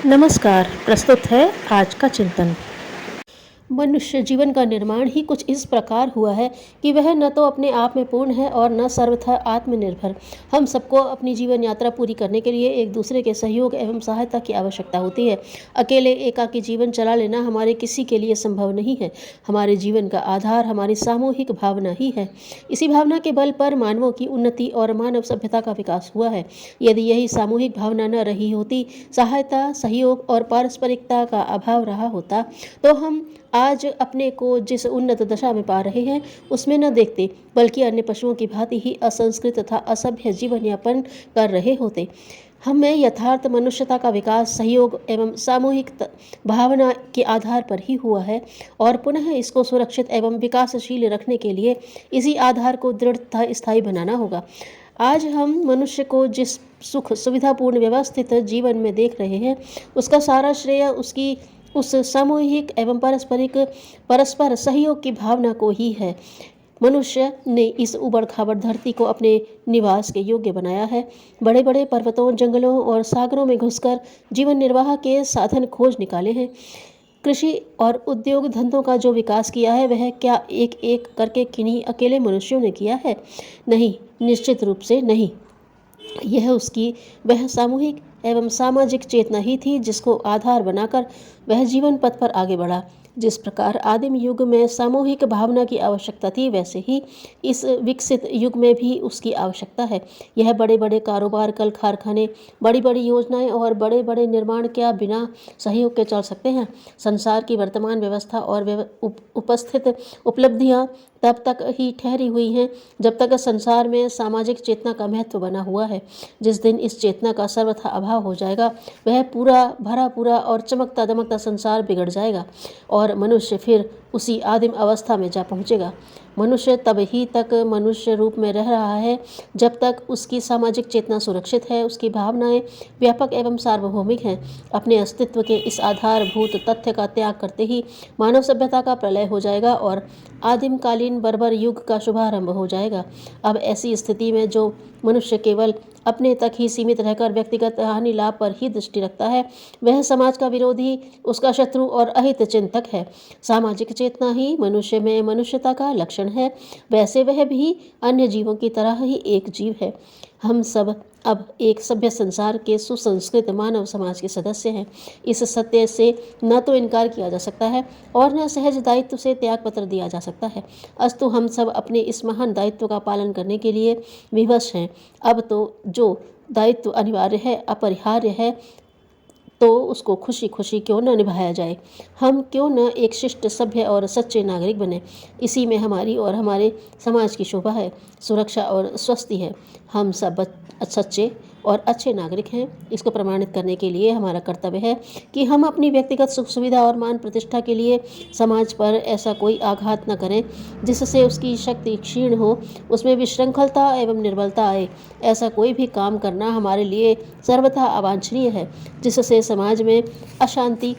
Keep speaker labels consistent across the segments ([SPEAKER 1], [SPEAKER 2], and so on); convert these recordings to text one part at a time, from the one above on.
[SPEAKER 1] नमस्कार। प्रस्तुत है आज का चिंतन। मनुष्य जीवन का निर्माण ही कुछ इस प्रकार हुआ है कि वह न तो अपने आप में पूर्ण है और न सर्वथा आत्मनिर्भर। हम सबको अपनी जीवन यात्रा पूरी करने के लिए एक दूसरे के सहयोग एवं सहायता की आवश्यकता होती है। अकेले एकाकी जीवन चला लेना हमारे किसी के लिए संभव नहीं है। हमारे जीवन का आधार हमारी सामूहिक भावना ही है। इसी भावना के बल पर मानवों की उन्नति और मानव सभ्यता का विकास हुआ है। यदि यही सामूहिक भावना न रही होती, सहायता, सहयोग और पारस्परिकता का अभाव रहा होता, तो हम आज अपने को जिस उन्नत दशा में पा रहे हैं उसमें न देखते, बल्कि अन्य पशुओं की भांति ही असंस्कृत तथा असभ्य जीवन यापन कर रहे होते। हम में यथार्थ मनुष्यता का विकास सहयोग एवं सामूहिक भावना के आधार पर ही हुआ है और पुनः इसको सुरक्षित एवं विकासशील रखने के लिए इसी आधार को दृढ़ तथा स्थायी बनाना होगा। आज हम मनुष्य को जिस सुख सुविधापूर्ण व्यवस्थित जीवन में देख रहे हैं, उसका सारा श्रेय उसकी उस सामूहिक एवं परस्पर सहयोग की भावना को ही है। मनुष्य ने इस उबड़ खाबड़ धरती को अपने निवास के योग्य बनाया है। बड़े बड़े पर्वतों, जंगलों और सागरों में घुसकर जीवन निर्वाह के साधन खोज निकाले हैं। कृषि और उद्योग धंधों का जो विकास किया है, वह क्या एक एक करके किन्हीं अकेले मनुष्यों ने किया है? नहीं, निश्चित रूप से नहीं। यह उसकी वह सामूहिक एवं सामाजिक चेतना ही थी जिसको आधार बनाकर वह जीवन पथ पर आगे बढ़ा। जिस प्रकार आदिम युग में सामूहिक भावना की आवश्यकता थी, वैसे ही इस विकसित युग में भी उसकी आवश्यकता है। यह बड़े बड़े कारोबार, कल कारखाने, बड़ी बड़ी योजनाएं और बड़े बड़े निर्माण क्या बिना सहयोग के चल सकते हैं? संसार की वर्तमान व्यवस्था और उपस्थित उपलब्धियां तब तक ही ठहरी हुई हैं जब तक संसार में सामाजिक चेतना का महत्व बना हुआ है। जिस दिन इस चेतना का सर्वथा अभाव हो जाएगा, वह पूरा भरा पूरा और चमकता दमकता संसार बिगड़ जाएगा और मनुष्य फिर उसी आदिम अवस्था में जा पहुंचेगा। मनुष्य तब ही तक मनुष्य रूप में रह रहा है जब तक उसकी सामाजिक चेतना सुरक्षित है, उसकी भावनाएं व्यापक एवं सार्वभौमिक हैं। अपने अस्तित्व के इस आधारभूत तथ्य का त्याग करते ही मानव सभ्यता का प्रलय हो जाएगा और आदिमकालीन बर्बर युग का शुभारंभ हो जाएगा। अब ऐसी स्थिति में जो मनुष्य केवल अपने तक ही सीमित रहकर व्यक्तिगत हानि लाभ पर ही दृष्टि रखता है, वह समाज का विरोधी, उसका शत्रु और अहित चिंतक है। सामाजिक चेतना ही मनुष्य में मनुष्यता का लक्षण है। वैसे वह भी अन्य जीवों की तरह ही एक जीव है। हम सब अब एक सभ्य संसार के सुसंस्कृत मानव समाज के सदस्य हैं। इस सत्य से न तो इनकार किया जा सकता है और न सहज दायित्व से त्यागपत्र दिया जा सकता है। अस्तु हम सब अपने इस महान दायित्व का पालन करने के लिए विवश हैं। अब तो जो दायित्व अनिवार्य है, अपरिहार्य है, तो उसको खुशी खुशी क्यों न निभाया जाए। हम क्यों न एक शिष्ट, सभ्य और सच्चे नागरिक बने। इसी में हमारी और हमारे समाज की शोभा है, सुरक्षा और स्वस्ति है। हम सब सच्चे और अच्छे नागरिक हैं। इसको प्रमाणित करने के लिए हमारा कर्तव्य है कि हम अपनी व्यक्तिगत सुख सुविधा और मान प्रतिष्ठा के लिए समाज पर ऐसा कोई आघात न करें जिससे उसकी शक्ति क्षीण हो, उसमें विशृंखलता एवं निर्बलता आए। ऐसा कोई भी काम करना हमारे लिए सर्वथा अवांछनीय है जिससे समाज में अशांति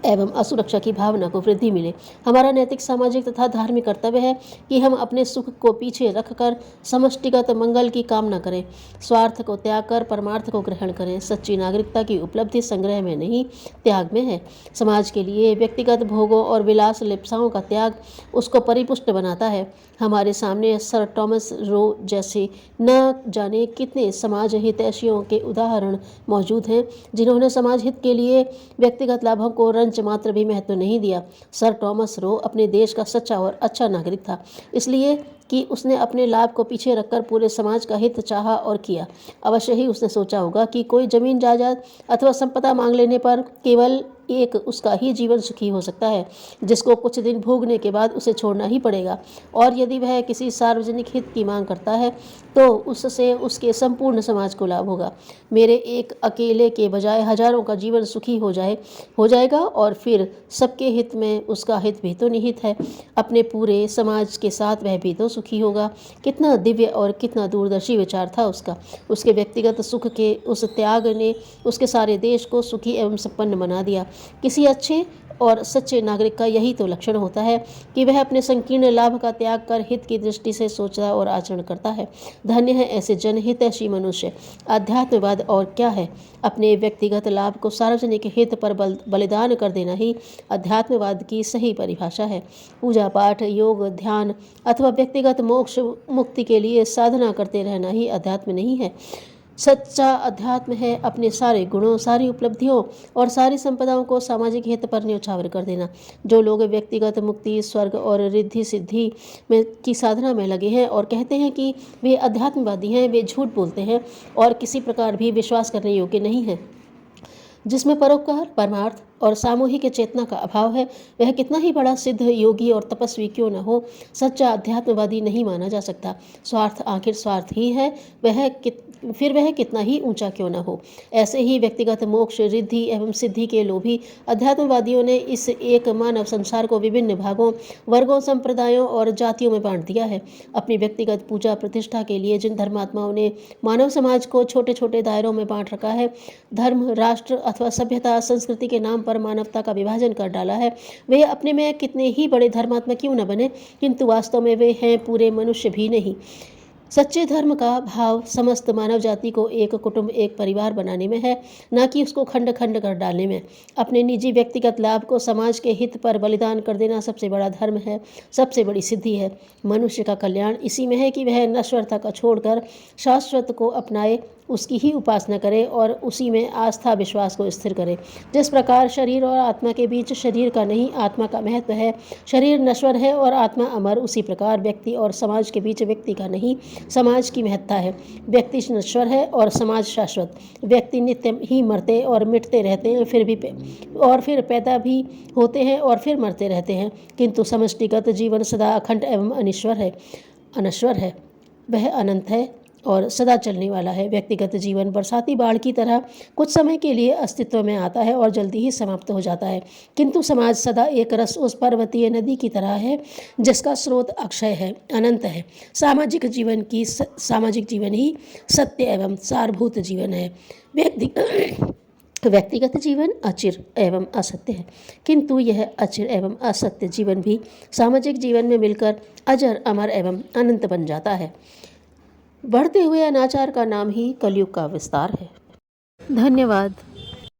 [SPEAKER 1] एवं असुरक्षा की भावना को वृद्धि मिले। हमारा नैतिक, सामाजिक तथा धार्मिक कर्तव्य है कि हम अपने सुख को पीछे रखकर समष्टिगत मंगल की कामना करें, स्वार्थ को त्याग कर परमार्थ को ग्रहण करें। सच्ची नागरिकता की उपलब्धि संग्रह में नहीं, त्याग में है। समाज के लिए व्यक्तिगत भोगों और विलास लिप्साओं का त्याग उसको परिपुष्ट बनाता है। हमारे सामने सर टॉमस रो जैसे न जाने कितने समाज हितैषियों के उदाहरण मौजूद हैं जिन्होंने समाज हित के लिए व्यक्तिगत लाभों को रंच मात्र भी महत्व नहीं दिया। सर टॉमस रो अपने देश का सच्चा और अच्छा नागरिक था, इसलिए कि उसने अपने लाभ को पीछे रखकर पूरे समाज का हित चाहा और किया। अवश्य ही उसने सोचा होगा कि कोई जमीन जायदाद अथवा संपदा मांग लेने पर केवल एक उसका ही जीवन सुखी हो सकता है, जिसको कुछ दिन भोगने के बाद उसे छोड़ना ही पड़ेगा। और यदि वह किसी सार्वजनिक हित की मांग करता है तो उससे उसके संपूर्ण समाज को लाभ होगा। मेरे एक अकेले के बजाय हजारों का जीवन सुखी हो जाएगा और फिर सबके हित में उसका हित भी तो निहित है। अपने पूरे समाज के साथ वह भी तो सुखी होगा। कितना दिव्य और कितना दूरदर्शी विचार था उसका। उसके व्यक्तिगत सुख के उस त्याग ने उसके सारे देश को सुखी एवं संपन्न बना दिया। किसी अच्छे और सच्चे नागरिक का यही तो लक्षण होता है कि वह अपने संकीर्ण लाभ का त्याग कर हित की दृष्टि से सोचता और आचरण करता है। धन्य है ऐसे जनहितैषी मनुष्य। अध्यात्मवाद और क्या है? अपने व्यक्तिगत लाभ को सार्वजनिक हित पर बलिदान कर देना ही अध्यात्मवाद की सही परिभाषा है। पूजा पाठ, योग, ध्यान अथवा व्यक्तिगत मोक्ष मुक्ति के लिए साधना करते रहना ही अध्यात्म नहीं है। सच्चा अध्यात्म है अपने सारे गुणों, सारी उपलब्धियों और सारी संपदाओं को सामाजिक हित पर न्यौछावर कर देना। जो लोग व्यक्तिगत मुक्ति, स्वर्ग और रिद्धि सिद्धि में की साधना में लगे हैं और कहते हैं कि वे अध्यात्मवादी हैं, वे झूठ बोलते हैं और किसी प्रकार भी विश्वास करने योग्य नहीं हैं। जिसमें परोपकार, परमार्थ और सामूहिक चेतना का अभाव है, वह कितना ही बड़ा सिद्ध योगी और तपस्वी क्यों न हो, सच्चा अध्यात्मवादी नहीं माना जा सकता। स्वार्थ आखिर स्वार्थ ही है, फिर वह कितना ही ऊंचा क्यों न हो। ऐसे ही व्यक्तिगत मोक्ष, रिद्धि एवं सिद्धि के लोभी अध्यात्मवादियों ने इस एक मानव संसार को विभिन्न भागों, वर्गों, संप्रदायों और जातियों में बांट दिया है। अपनी व्यक्तिगत पूजा प्रतिष्ठा के लिए जिन धर्मात्माओं ने मानव समाज को छोटे छोटे दायरों में बांट रखा है, धर्म, राष्ट्र अथवा सभ्यता, संस्कृति के नाम पर मानवता का विभाजन कर डाला है, वे अपने में कितने ही बड़े धर्मात्मा क्यों न बने, किंतु वास्तव में वे हैं पूरे मनुष्य भी नहीं। सच्चे धर्म का भाव समस्त मानव जाति को एक कुटुंब, एक परिवार बनाने में है, न कि उसको खंड खंड कर डालने में। अपने निजी व्यक्तिगत लाभ को समाज के हित पर बलिदान कर देना सबसे बड़ा धर्म है, सबसे बड़ी सिद्धि है। मनुष्य का कल्याण इसी में है कि वह नश्वरता का छोड़कर शाश्वत को अपनाए, उसकी ही उपासना करे और उसी में आस्था विश्वास को स्थिर करे। जिस प्रकार शरीर और आत्मा के बीच शरीर का नहीं आत्मा का महत्व है, शरीर नश्वर है और आत्मा अमर, उसी प्रकार व्यक्ति और समाज के बीच व्यक्ति का नहीं समाज की महत्ता है। व्यक्ति नश्वर है और समाज शाश्वत। व्यक्ति नित्य ही मरते और मिटते रहते हैं, फिर पैदा भी होते हैं और फिर मरते रहते हैं, किंतु समष्टिगत जीवन सदा अखंड एवं अनश्वर है। वह अनंत है और सदा चलने वाला है। व्यक्तिगत जीवन बरसाती बाढ़ की तरह कुछ समय के लिए अस्तित्व में आता है और जल्दी ही समाप्त हो जाता है, किंतु समाज सदा एक रस उस पर्वतीय नदी की तरह है जिसका स्रोत अक्षय है, अनंत है। सामाजिक जीवन ही सत्य एवं सारभूत जीवन है। व्यक्तिगत जीवन अचिर एवं असत्य है, किंतु यह अचिर एवं असत्य जीवन भी सामाजिक जीवन में मिलकर अजर, अमर एवं अनंत बन जाता है। बढ़ते हुए अनाचार का नाम ही कलयुग का विस्तार है। धन्यवाद।